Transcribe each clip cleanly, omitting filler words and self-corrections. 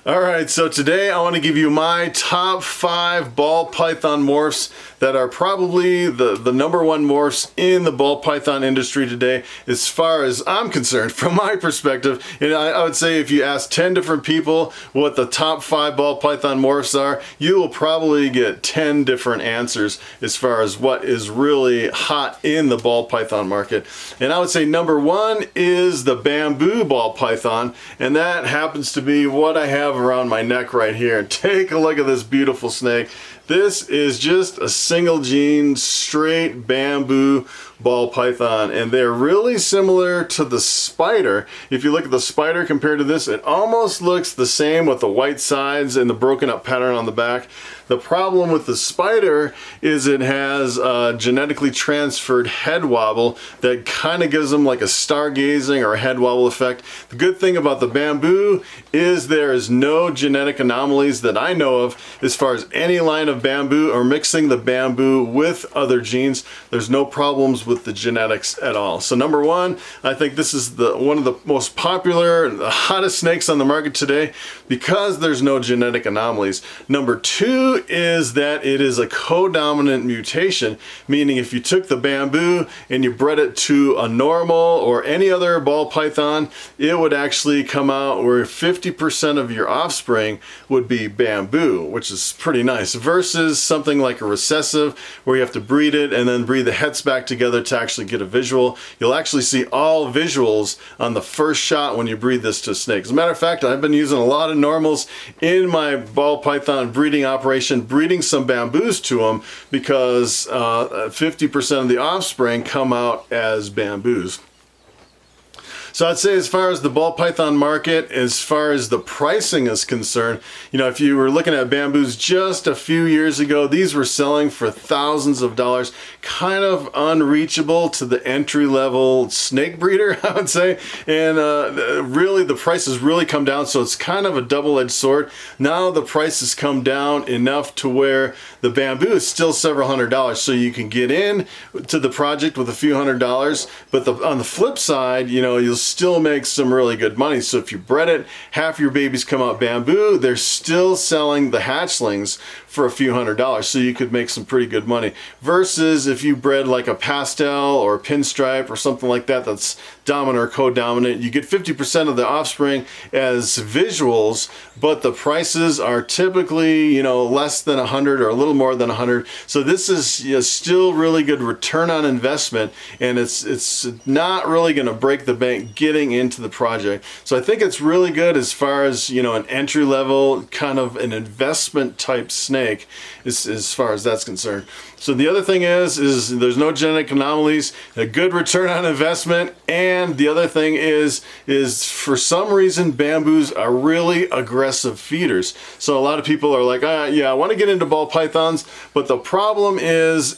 Alright, so today I want to give you my top 5 ball python morphs that are probably the number one morphs in the ball python industry today, as far as I'm concerned, from my perspective. And I would say if you ask 10 different people what the top 5 ball python morphs are, you will probably get 10 different answers as far as what is really hot in the ball python market. And I would say number 1 is the bamboo ball python, and that happens to be what I have around my neck right here. Take a look at this beautiful snake. This is just a single gene, straight bamboo ball python, and they're really similar to the spider. If you look at the spider compared to this, it almost looks the same with the white sides and the broken up pattern on the back. The problem with the spider is it has a genetically transferred head wobble that kind of gives them like a stargazing or a head wobble effect. The good thing about the bamboo is there is no genetic anomalies that I know of as far as any line of bamboo or mixing the bamboo with other genes. There's no problems with the genetics at all. So number 1, I think this is one of the most popular and the hottest snakes on the market today because there's no genetic anomalies. Number 2 is that it is a codominant mutation, meaning if you took the bamboo and you bred it to a normal or any other ball python, it would actually come out where 50% of your offspring would be bamboo, which is pretty nice, versus something like a recessive where you have to breed it and then breed the heads back together to actually get a visual. You'll actually see all visuals on the first shot when you breed this to a snake. As a matter of fact, I've been using a lot of normals in my ball python breeding operation, breeding some bamboos to them because 50% of the offspring come out as bamboos. So I'd say as far as the ball python market, as far as the pricing is concerned, you know, if you were looking at bamboos just a few years ago, these were selling for thousands of dollars, kind of unreachable to the entry-level snake breeder, I would say. And really the price has really come down, so it's kind of a double-edged sword. Now the price has come down enough to where the bamboo is still several $100s, so you can get in to the project with a few $100s, but on the flip side, you know, you'll still make some really good money. So if you bred it, half your babies come out bamboo, they're still selling the hatchlings for a few $100s, so you could make some pretty good money. Versus if you bred like a pastel or a pinstripe or something like that that's dominant or co-dominant, you get 50% of the offspring as visuals, but the prices are typically, you know, less than 100 or a little more than 100. So this is, you know, still really good return on investment, and it's not really going to break the bank getting into the project. So I think it's really good as far as, you know, an entry level kind of an investment type snake as far as that's concerned. So the other thing is there's no genetic anomalies, a good return on investment, and the other thing is for some reason bamboos are really aggressive feeders. So a lot of people are like, yeah, I want to get into ball pythons, but the problem is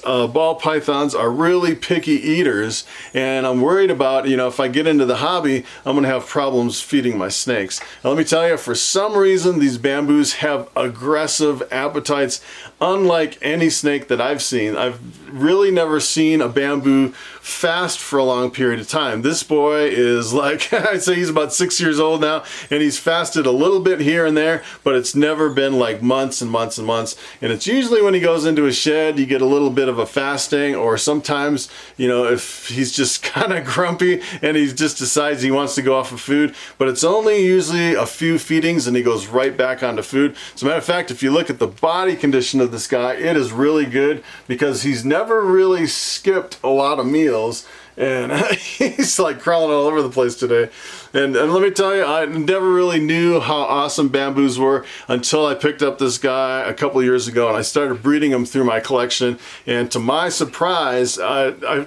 ball pythons are really picky eaters, and I'm worried about, you know, if I get into the hobby, I'm going to have problems feeding my snakes. Now let me tell you, for some reason these bamboos have aggressive appetites, unlike any snake that I've seen. I've really never seen a bamboo fast for a long period of time. This boy is like, I'd say he's about 6 years old now, and he's fasted a little bit here and there, but it's never been like months and months and months. And it's usually when he goes into a shed, you get a little bit of a fasting, or sometimes, you know, if he's just kind of grumpy and he just decides he wants to go off of food, but it's only usually a few feedings and he goes right back onto food. As a matter of fact, if you look at the body condition of this guy, it is really good because he's never really skipped a lot of meals, and he's like crawling all over the place today. And let me tell you, I never really knew how awesome bamboos were until I picked up this guy a couple years ago and I started breeding him through my collection. And to my surprise, I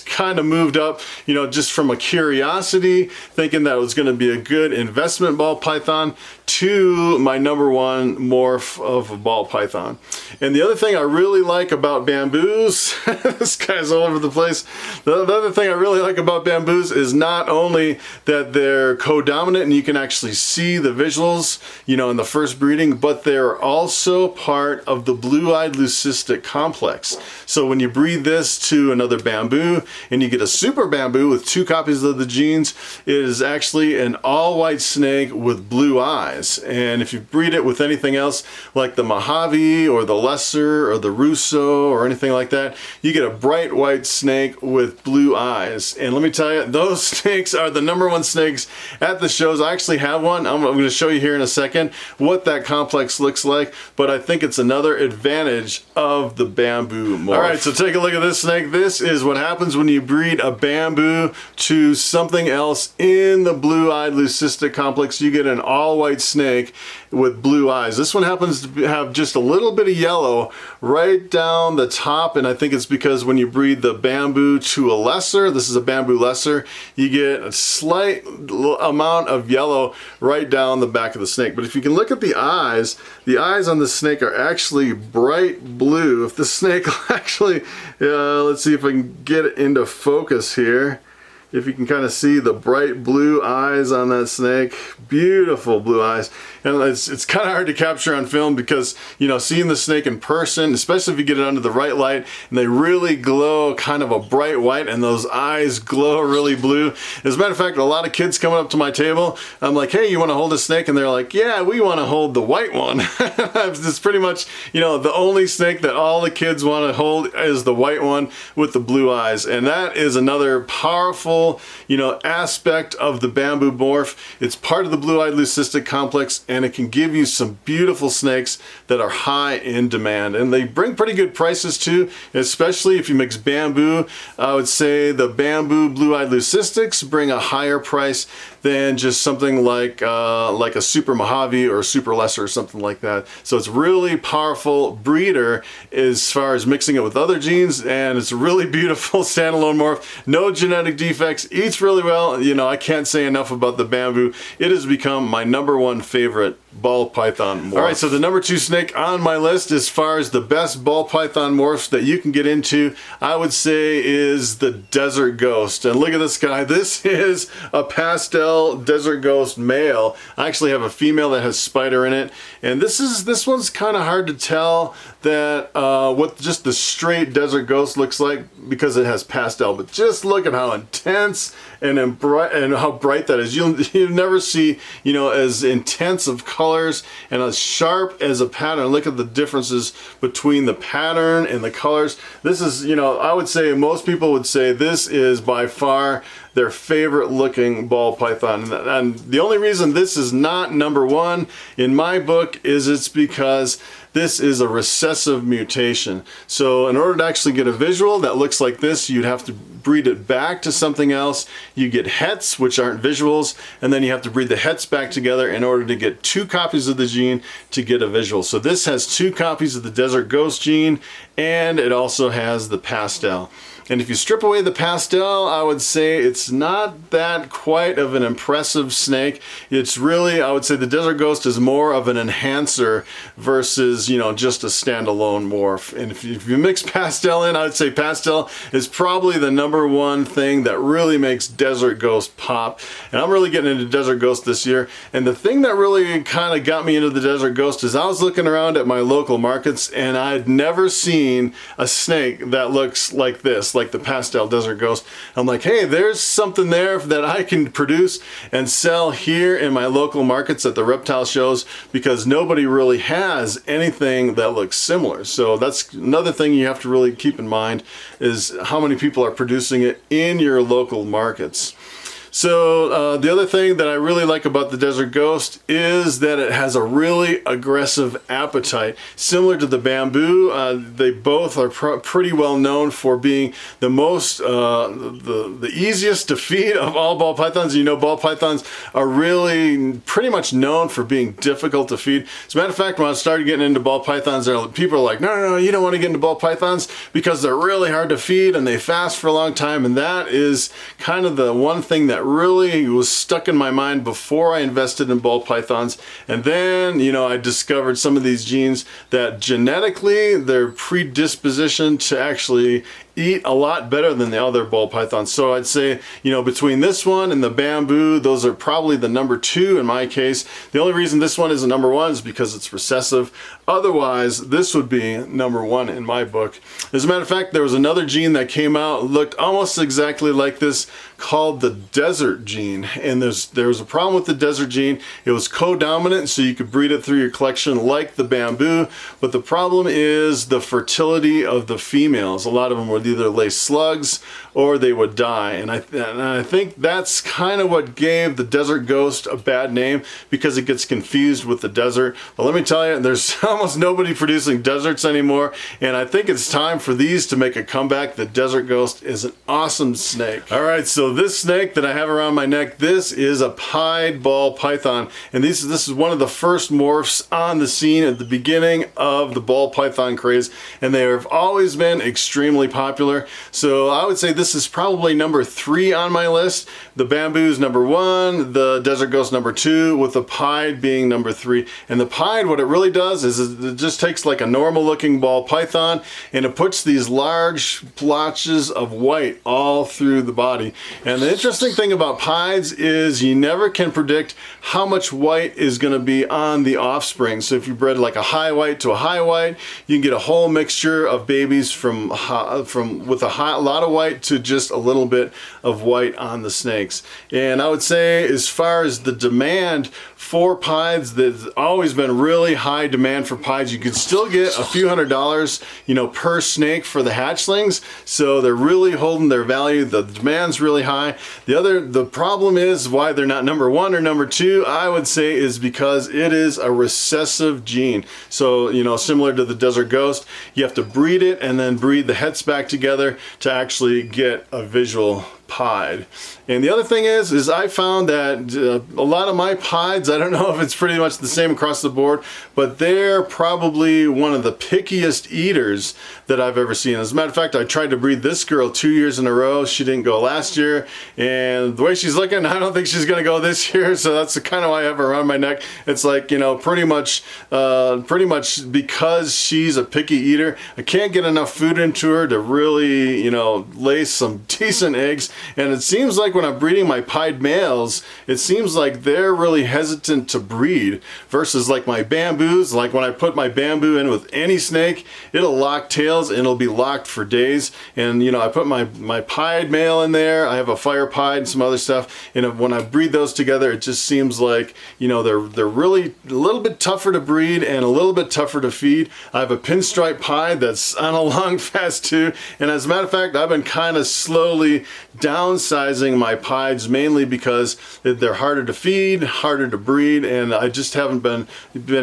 kind of moved up, you know, just from a curiosity, thinking that it was going to be a good investment ball python, to my number 1 morph of a ball python. And the other thing I really like about bamboos, this guy's all over the place. The other thing I really like about bamboos is not only that they're codominant and you can actually see the visuals, you know, in the first breeding, but they're also part of the blue-eyed leucistic complex. So when you breed this to another bamboo and you get a super bamboo with 2 copies of the genes, it is actually an all-white snake with blue eyes. And if you breed it with anything else like the Mojave or the Lesser or the Russo or anything like that, you get a bright white snake with blue eyes. And let me tell you, those snakes are the #1 snakes at the shows. I actually have one. I'm going to show you here in a second what that complex looks like, but I think it's another advantage of the bamboo morph. All right, so take a look at this snake. This is what happens when you breed a bamboo to something else in the blue-eyed leucistic complex. You get an all-white snake with blue eyes. This one happens to have just a little bit of yellow right down the top, and I think it's because when you breed the bamboo to a lesser, this is a bamboo lesser, you get a slight amount of yellow right down the back of the snake. But if you can look at the eyes on the snake are actually bright blue. If the snake actually, let's see if I can get it into focus here. If you can kind of see the bright blue eyes on that snake, beautiful blue eyes. And it's kind of hard to capture on film because, you know, seeing the snake in person, especially if you get it under the right light, and they really glow kind of a bright white and those eyes glow really blue. As a matter of fact, a lot of kids coming up to my table, I'm like, hey, you want to hold a snake? And they're like, yeah, we want to hold the white one. It's pretty much, you know, the only snake that all the kids want to hold is the white one with the blue eyes. And that is another powerful, you know, aspect of the bamboo morph. It's part of the blue-eyed leucistic complex, and it can give you some beautiful snakes that are high in demand. And they bring pretty good prices too, especially if you mix bamboo. I would say the bamboo blue-eyed leucistics bring a higher price than just something like a super Mojave or a super Lesser or something like that. So it's really powerful breeder as far as mixing it with other genes, and it's a really beautiful standalone morph. No genetic defects, eats really well. You know, I can't say enough about the bamboo. It has become my #1 favorite ball python morph. All right, so the #2 snake on my list as far as the best ball python morphs that you can get into, I would say is the Desert Ghost. And look at this guy. This is a Pastel Desert Ghost male. I actually have a female that has spider in it, and this one's kind of hard to tell that what just the straight Desert Ghost looks like because it has pastel. But just look at how intense and how bright that is. You'll never see, you know, as intense of colors and as sharp as a pattern. Look at the differences between the pattern and the colors. This is, you know, I would say most people would say this is by far their favorite looking ball python. And the only reason this is not #1 in my book is it's because this is a recessive mutation. So in order to actually get a visual that looks like this, you'd have to breed it back to something else. You get hets, which aren't visuals, and then you have to breed the hets back together in order to get 2 copies of the gene to get a visual. So this has 2 copies of the Desert Ghost gene, and it also has the Pastel. And if you strip away the Pastel, I would say it's not that quite of an impressive snake. It's really, I would say the Desert Ghost is more of an enhancer versus, you know, just a standalone morph. And if you mix Pastel in, I would say Pastel is probably the #1 thing that really makes Desert Ghost pop. And I'm really getting into Desert Ghost this year. And the thing that really kind of got me into the Desert Ghost is I was looking around at my local markets and I'd never seen a snake that looks like this, like the Pastel Desert Ghost. I'm like, hey, there's something there that I can produce and sell here in my local markets at the reptile shows, because nobody really has anything that looks similar. So that's another thing you have to really keep in mind, is how many people are producing it in your local markets. So the other thing that I really like about the Desert Ghost is that it has a really aggressive appetite. Similar to the bamboo, they both are pretty well known for being the most, the easiest to feed of all ball pythons. You know, ball pythons are really pretty much known for being difficult to feed. As a matter of fact, when I started getting into ball pythons, people are like, no, you don't want to get into ball pythons because they're really hard to feed and they fast for a long time. And that is kind of the one thing that really was stuck in my mind before I invested in ball pythons. And then, you know, I discovered some of these genes that genetically they're predispositioned to actually eat a lot better than the other ball pythons. So I'd say, you know, between this one and the bamboo, those are probably the number 2 in my case. The only reason this one isn't number 1 is because it's recessive. Otherwise, this would be number 1 in my book. As a matter of fact, there was another gene that came out, looked almost exactly like this, called the desert gene. And there was a problem with the desert gene. It was co-dominant, so you could breed it through your collection like the bamboo, but the problem is the fertility of the females. A lot of them would either lay slugs or they would die, and I think that's kind of what gave the desert ghost a bad name, because it gets confused with the desert. But let me tell you, there's almost nobody producing deserts anymore, and I think it's time for these to make a comeback. The desert ghost is an awesome snake. All right, so this snake that I have around my neck, this is a pied ball python, and this is one of the first morphs on the scene at the beginning of the ball python craze, and they have always been extremely popular. So I would say this is probably number 3 on my list. The bamboo's number 1, the desert ghost number 2, with the pied being number 3. And the pied, what it really does is it just takes like a normal looking ball python and it puts these large blotches of white all through the body. And the interesting thing about pieds is you never can predict how much white is going to be on the offspring. So if you bred like a high white to a high white, you can get a whole mixture of babies from with a lot of white to just a little bit of white on the snakes. And I would say, as far as the demand for pieds, there's always been really high demand for pieds. You can still get a few $100s, you know, per snake for the hatchlings. So they're really holding their value. The demand's really high. The problem is why they're not number 1 or number 2, I would say, is because it is a recessive gene. So, you know, similar to the desert ghost, you have to breed it and then breed the heads back together to actually get a visual pied. And the other thing is I found that a lot of my pieds, I don't know if it's pretty much the same across the board, but they're probably one of the pickiest eaters that I've ever seen. As a matter of fact, I tried to breed this girl 2 years in a row. She didn't go last year, and the way she's looking, I don't think she's gonna go this year. So that's kind of why I have her around my neck. It's like, you know, pretty much because she's a picky eater, I can't get enough food into her to really, you know, lay some decent eggs. And it seems like when I'm breeding my pied males, it seems like they're really hesitant to breed, versus like my bamboos. Like when I put my bamboo in with any snake, it'll lock tails and it'll be locked for days. And you know, I put my pied male in there, I have a fire pied and some other stuff, and when I breed those together, it just seems like, you know, they're really a little bit tougher to breed and a little bit tougher to feed. I have a pinstripe pied that's on a long fast too, and as a matter of fact, I've been kind of slowly downsizing my pieds, mainly because they're harder to feed, harder to breed, and I just haven't been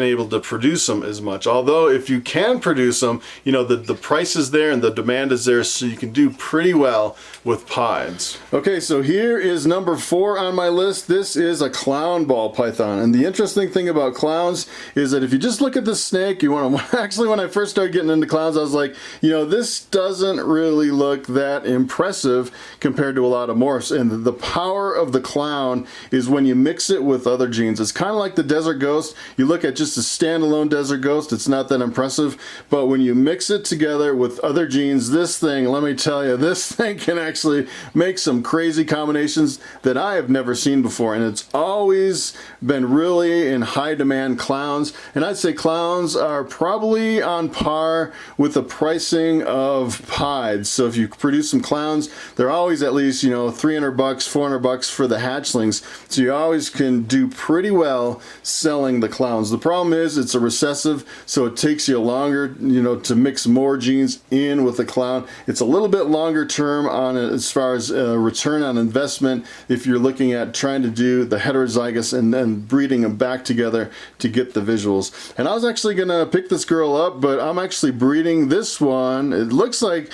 able to produce them as much. Although if you can produce them, you know, the price is there and the demand is there, so you can do pretty well with pieds. Okay, so here is number 4 on my list. This is a clown ball python, and the interesting thing about clowns is that if you just look at the snake, you want to actually, when I first started getting into clowns, I was like, you know, this doesn't really look that impressive compared to a lot of morphs. And the power of the clown is when you mix it with other genes. It's kind of like the desert ghost. You look at just a standalone desert ghost, it's not that impressive, but when you mix it together with other genes, this thing, let me tell you, this thing can actually make some crazy combinations that I have never seen before. And it's always been really in high demand, clowns. And I'd say clowns are probably on par with the pricing of pieds. So if you produce some clowns, they're always at least, you know, $300, $400 for the hatchlings. So you always can do pretty well selling the clowns. The problem is it's a recessive, so it takes you longer, you know, to mix more genes in with the clown. It's a little bit longer term on it as far as return on investment if you're looking at trying to do the heterozygous and then breeding them back together to get the visuals. And I was actually gonna pick this girl up, but I'm actually breeding this one. It looks like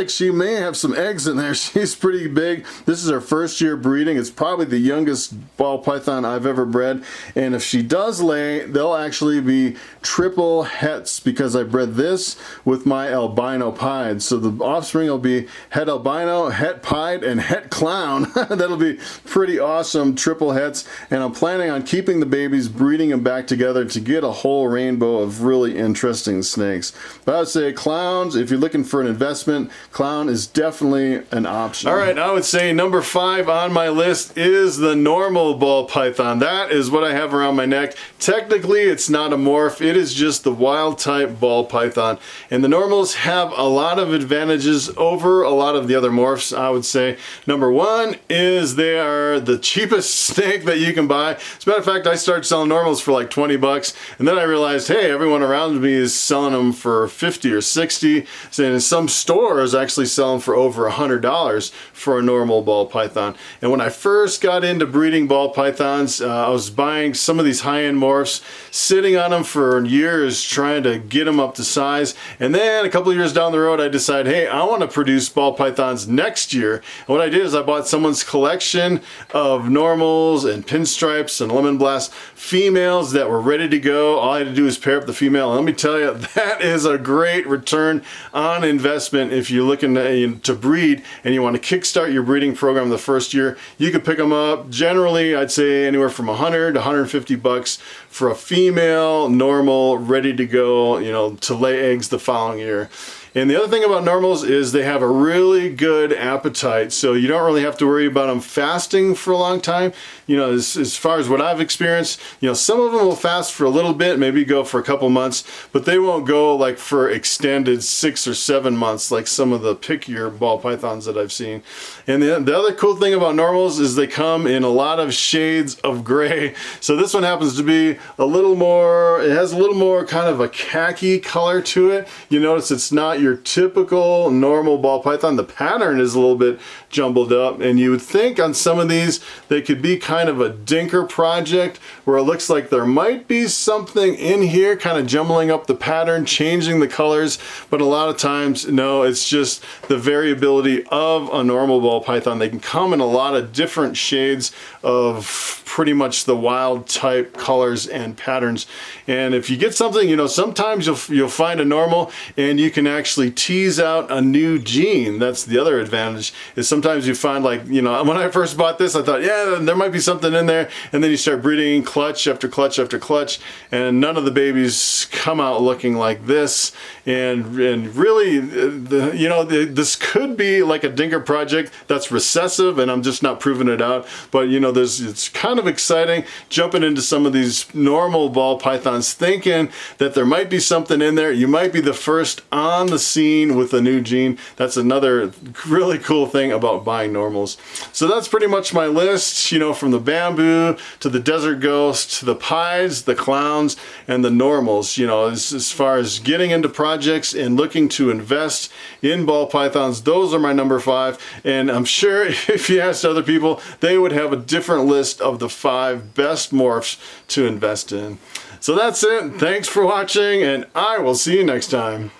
she may have some eggs in there. She's pretty pretty big. This is her first year breeding. It's probably the youngest ball python I've ever bred, and if she does lay, they'll actually be triple hets because I bred this with my albino pied. So the offspring will be het albino, het pied, and het clown. That'll be pretty awesome triple hets, and I'm planning on keeping the babies, breeding them back together to get a whole rainbow of really interesting snakes. But I would say clowns, if you're looking for an investment, clown is definitely an option. All right, I would say number 5 on my list is the normal ball python. That is what I have around my neck. Technically, it's not a morph. It is just the wild type ball python. And the normals have a lot of advantages over a lot of the other morphs, I would say. Number 1 is they are the cheapest snake that you can buy. As a matter of fact, I started selling normals for like 20 bucks, and then I realized, hey, everyone around me is selling them for 50 or 60. And some stores actually sell them for over $100 for a normal ball python. And when I first got into breeding ball pythons, I was buying some of these high-end morphs, sitting on them for years trying to get them up to size. And then a couple of years down the road, I decided, hey, I want to produce ball pythons next year. And what I did is I bought someone's collection of normals and pinstripes and lemon blast females that were ready to go. All I had to do is pair up the female. And let me tell you, that is a great return on investment if you're looking to breed and you want to kickstart your breeding program the first year. You could pick them up generally, I'd say anywhere from 100 to 150 bucks for a female normal ready to go, you know, to lay eggs the following year. And the other thing about normals is they have a really good appetite, so you don't really have to worry about them fasting for a long time. You know, as far as what I've experienced, you know, some of them will fast for a little bit, maybe go for a couple months, but they won't go like for extended 6 or 7 months like some of the pickier ball pythons that I've seen. And the other cool thing about normals is they come in a lot of shades of gray. So this one happens to be a little more, it has a little more kind of a khaki color to it. You notice it's not your typical normal ball python. The pattern is a little bit jumbled up, and you would think on some of these they could be kind of a dinker project where it looks like there might be something in here kind of jumbling up the pattern, changing the colors, but a lot of times no, it's just the variability of a normal ball python. They can come in a lot of different shades of pretty much the wild type colors and patterns. And if you get something, you know, sometimes you'll find a normal and you can actually tease out a new gene. That's the other advantage, is sometimes you find, like, you know, when I first bought this, I thought, yeah, there might be something in there, and then you start breeding clutch after clutch after clutch, and none of the babies come out looking like this. And really, you know, this could be like a dinker project that's recessive, and I'm just not proving it out. But you know, it's kind of exciting jumping into some of these normal ball pythons, thinking that there might be something in there. You might be the first on the scene with a new gene. That's another really cool thing about buying normals. So that's pretty much my list, you know, from the bamboo to the desert ghost to the pies, the clowns, and the normals. You know, as far as getting into projects and looking to invest in ball pythons, those are my number 5. And I'm sure if you asked other people, they would have a different list of the 5 best morphs to invest in. So that's it. Thanks for watching, and I will see you next time.